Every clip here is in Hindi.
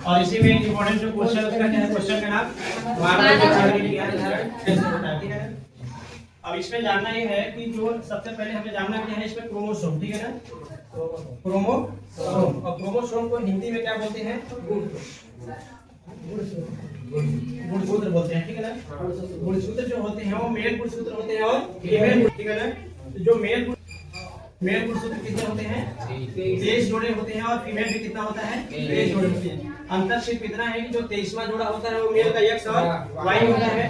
और इसी में एक इंपॉर्टेंट जो क्वेश्चन उसका क्या है, क्वेश्चन का नाम कैसे होता है, ठीक है ना। अब इसमें जानना ये है कि जो सबसे पहले हमें जानना क्या है, इसमें क्रोमोसोम, ठीक है ना, क्रोमोसोम। और क्रोमोसोम को हिंदी में क्या बोलते हैं, गुणसूत्र बोलते हैं, ठीक है ना। गुणसूत्र जो होते हैं वो मेल गुणसूत्र होते हैं और फीमेल, ठीक है ना। जो मेल गुणसूत्र कितने होते हैं, 23 जोड़े होते हैं, और फीमेल भी कितना होता है, 23 जोड़े होते हैं। अंतर सिर्फ इतना है कि जो 23वां जोड़ा होता है वो मेल का एक्स और वाई होता है,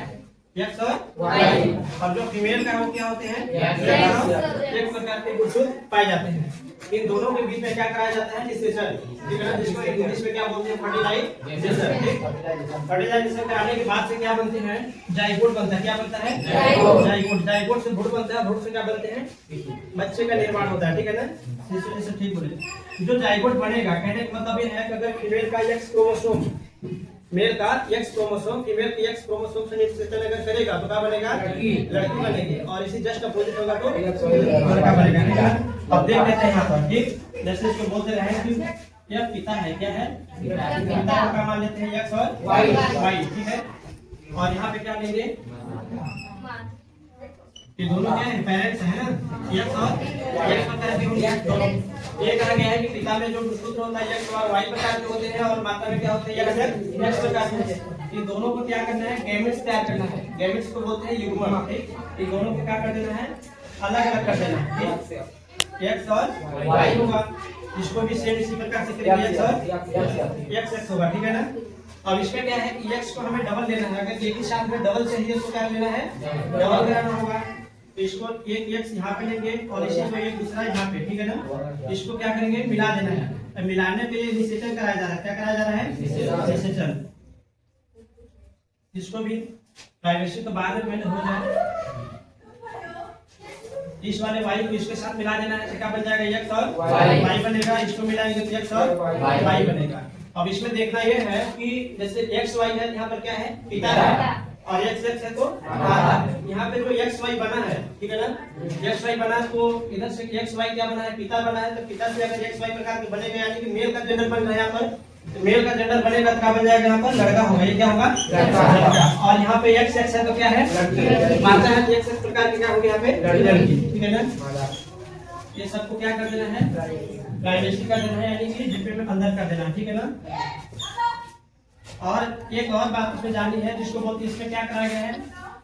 एक्स और वाई, और जो फीमेल का वो क्या होते हैं, एक प्रकार के गुणसूत्र पाए जाते हैं। इन दोनों के बीच में क्या कराया जाता है, निषेचन, ठीक है ना, जिसको इंग्लिश में क्या बोलते हैं, फर्टिलाइजेशन। फर्टिलाइजेशन कराने के बाद से क्या बनते हैं, जाइगोट बनता है। क्या बनता है, जाइगोट से भ्रूण बनता है, भ्रूण से क्या बनते हैं, बच्चे का निर्माण होता है, ठीक है ना। इसे ठीक बोले, जो जाइगोट बनेगा, कहने का मतलब ये है कि अगर फीमेल का एक्स क्रोमोसोम, मेल का एक्स क्रोमोसोम फीमेल के एक्स क्रोमोसोम से निषेचन अगर करेगा तो क्या बनेगा, लड़की बनेगी, और इसी जस्ट अपोजिट होगा तो लड़का बनेगा। अब देख लेते हैं यहाँ पर, ठीक, जैसे इसको बोलते रहे कि यह पिता है, क्या है, पिता का मान लेते हैं एक्स और वाई, ठीक है। और यहाँ पे क्या लेंगे, ये दोनों क्या है, पेरेंट्स है ना, एक्स और एक्स प्रकार के होंगे दोनों। ये कहा गया है कि पिता में जो गुणसूत्र होता है एक्स और वाई प्रकार के होते हैं, और माता में क्या होते हैं, एक्स प्रकार के होते हैं। इन दोनों को क्या करना है, गैमेट्स तैयार करना है। गैमेट्स को बोलते हैं युग्मन, ठीक। इन दोनों को क्या कर देना है, अलग अलग कर देना है, ठीक। एक्स और वाई होगा, इसको भी सेम इसी प्रकार से करेंगे, एक्स और एक्स होगा, ठीक है ना। अब इसमें क्या है कि एक्स को हमें डबल लेना है, अगर एक ही साथ में डबल चाहिए तो क्या लेना है, डबल लेना होगा। तो इसको एक एक्स यहाँ पे लेंगे और इसी को एक दूसरा यहाँ पे, ठीक है ना। इसको क्या करेंगे, मिला देना है। अब मिलाने के लिए निषेचन कराया जा रहा है, क्या कराया जा रहा है, निषेचन। इसको भी प्राइवेसी तो बाद में हो जाए, इस वाले वाई को इसके साथ मिला देना है, क्या बन जाएगा, एक्स और वाई बनेगा। इसको मिलाएंगे तो एक्स और वाई बनेगा। अब इसमें देखना यह है कि जैसे एक्स वाई है, यहाँ पर क्या है, पिता है, और एक्स है तो माता है। यहाँ पे जो एक्स वाई बना है, ठीक है ना, एक्स वाई बना तो इधर से एक्स वाई क्या बना है, पिता बना है, तो पिता से अगर एक्स वाई प्रकार के बनेगा, यानी कि मेल का जेंडर बन रहा है यहाँ पर, तो मेल का जेंडर बनेगा तो क्या बन जाएगा, यहाँ पर लड़का होगा, ये क्या होगा, लड़का। और यहाँ पे एक्स है तो क्या है, माता है, एक्स प्रकार की क्या होगी, यहाँ पे लड़की, ठीक है ना। ये सबको क्या कर देना है, प्राइवेसी कर देना है, यानी कि डिब्बे में अंदर कर देना है, ठीक है ना। और एक और बात उसमें जाननी है, जिसको बोलते हैं, इसमें क्या कराया गया है,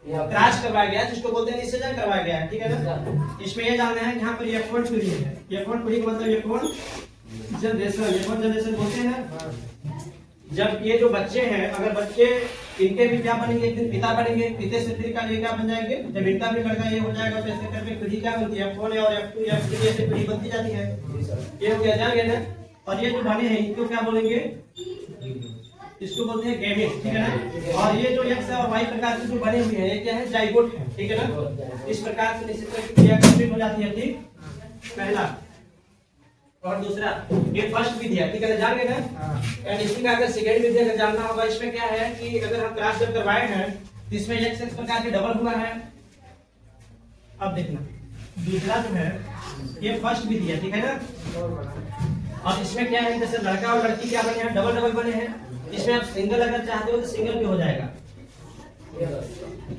क्रॉस करवाया गया है, जिसको बोलते हैं निषेचन करवाया गया है, ठीक है ना। इसमें ये जानना है कि यहाँ पर F1 फ्री है, F1 फ्री का मतलब F1 जनरेशन बोलते हैं। जब ये जो बच्चे हैं, अगर बच्चे इनके भी क्या बनेंगे, एक दिन पिता बनेंगे, पिता से फिर का ये क्या बन जाएंगे, जब इनका भी लड़का ये हो जाएगा तो ऐसे करके पीढ़ी क्या बनती है, F1 और F2 F3 ऐसे पीढ़ी बनती जाती है। ये हो गया, जान गए ना। और ये जो बने हैं इनको क्या बोलेंगे, इसको बोलते हैं गैमेट, ठीक है ना। और ये जो एक्स और वाई प्रकार के जो बने हुए हैं, ये क्या है, जाइगोट है, ठीक है ना। इस प्रकार से निषेचन की क्रिया कंप्लीट हो जाती है, ठीक, पहला। और दूसरा ये फर्स्ट विधि है, ठीक है ना, जान गए ना। एंड इसी का अगर सेकंड विधि अगर जानना होगा, इसमें क्या है कि अगर हम क्रॉस जब करवाए हैं तो इसमें एक्स प्रकार के डबल हुआ है। अब देखना, दूसरा जो है ये फर्स्ट विधि है, ठीक है ना। और इसमें क्या है, जैसे लड़का और लड़की क्या बने हैं, डबल डबल बने हैं। इसमें आप सिंगल अगर चाहते हो तो सिंगल भी हो जाएगा।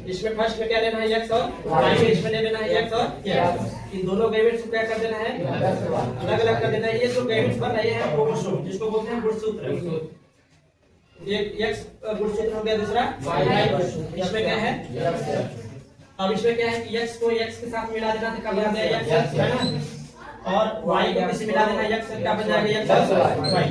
इसमें फर्स्ट में क्या लेना है, एक्स और वाई, इसमें ले लेना है एक्स और एक्स। इन दोनों गैमेट्स को क्या कर देना है, अलग अलग कर देना है। ये जो गैमेट्स बन रहे हैं क्रोमोसोम, जिसको बोलते हैं गुणसूत्र, एक एक्स गुणसूत्र हो गया, दूसरा वाई गुणसूत्र। इसमें क्या है, अब इसमें क्या है कि एक्स को एक्स के साथ मिला देना, तो क्या बन जाएगा, एक्स है ना। और वाई को किसी मिला देना, एक्स क्या बन जाएगा, एक्स वाई।